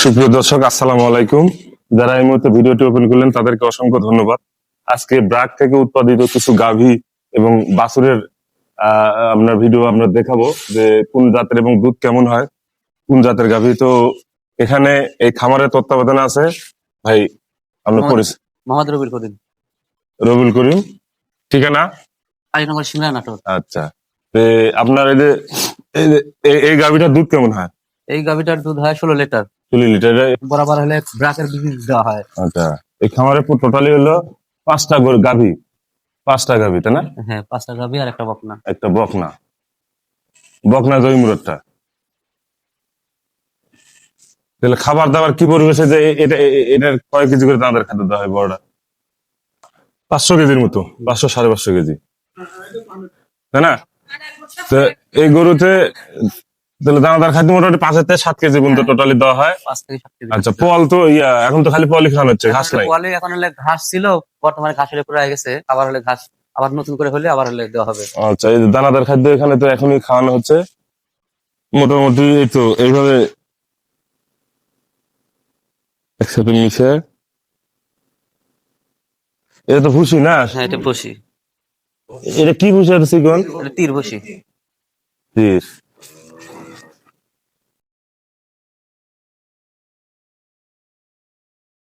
সুপ্রিয় দর্শক, আসসালামু আলাইকুম। যারা এই মুহূর্তে ভিডিওটি ওপেন করলেন তাদেরকে অসংখ্য ধন্যবাদ। আজকে ব্রাক থেকে উৎপাদিত কিছু গাভী এবং বাছুরের আপনার ভিডিও আমরা দেখাবো যে কোন জাতের এবং দুধ কেমন হয়, কোন জাতের গাভী। তো এখানে এই খামারের তত্ত্বাবধানে আছে ভাই, আপনার পরিচয়? মোহাম্মদ রবিউল করিম, রবিউল করিম। ঠিকানা? আলীনগর সিমলা নাটোর। আচ্ছা। তো আপনার এই গাভীটার দুধ কেমন হয়? এই গাভিটার দুধ হয় 16 লিটার। 20 লিটার। বরাবর হলে ব্রাকের বীজ দেওয়া হয়। আচ্ছা, এই খামারে টোটালি হলো 5টা গাভী। 5টা গাভী, তাই না? হ্যাঁ, 5টা গাভি আর একটা বকনা। একটা বকনা। বকনা জয়মুরতটা। তাহলে খাবার দাবার কি পরিবেশে যে এটার কয় কেজি করে দানাদার খাদ্য দেওয়া হয় বড়টা? 500 কেজির মতো, 500 550 কেজি, তাই না? তো এই গরুতে তাহলে দানাদার খাদ্য মোটামুটি 5 থেকে 7 কেজি পর্যন্ত টোটালি দেওয়া হয়। 5 থেকে 7 কেজি। আচ্ছা, পল তো এখন তো খালি পলই খাওয়ানো হচ্ছে, ঘাস নাই। পলে এখন হলে ঘাস ছিল, বর্তমানে ঘাসের উপরে হয়ে গেছে, আবার হলে ঘাস আবার নতুন করে হলে আবার হলে দেওয়া হবে। আচ্ছা, এই যে দানাদার খাদ্য এখানে তো এখনই খাওয়ানো হচ্ছে মোটামুটি। এই তো এইভাবে একসাথে মিশে। এটা তো ভুসি না? হ্যাঁ, এটা বসি। এটা কি ভুসি? এটা চিকন এটা তীর বসি। তীর।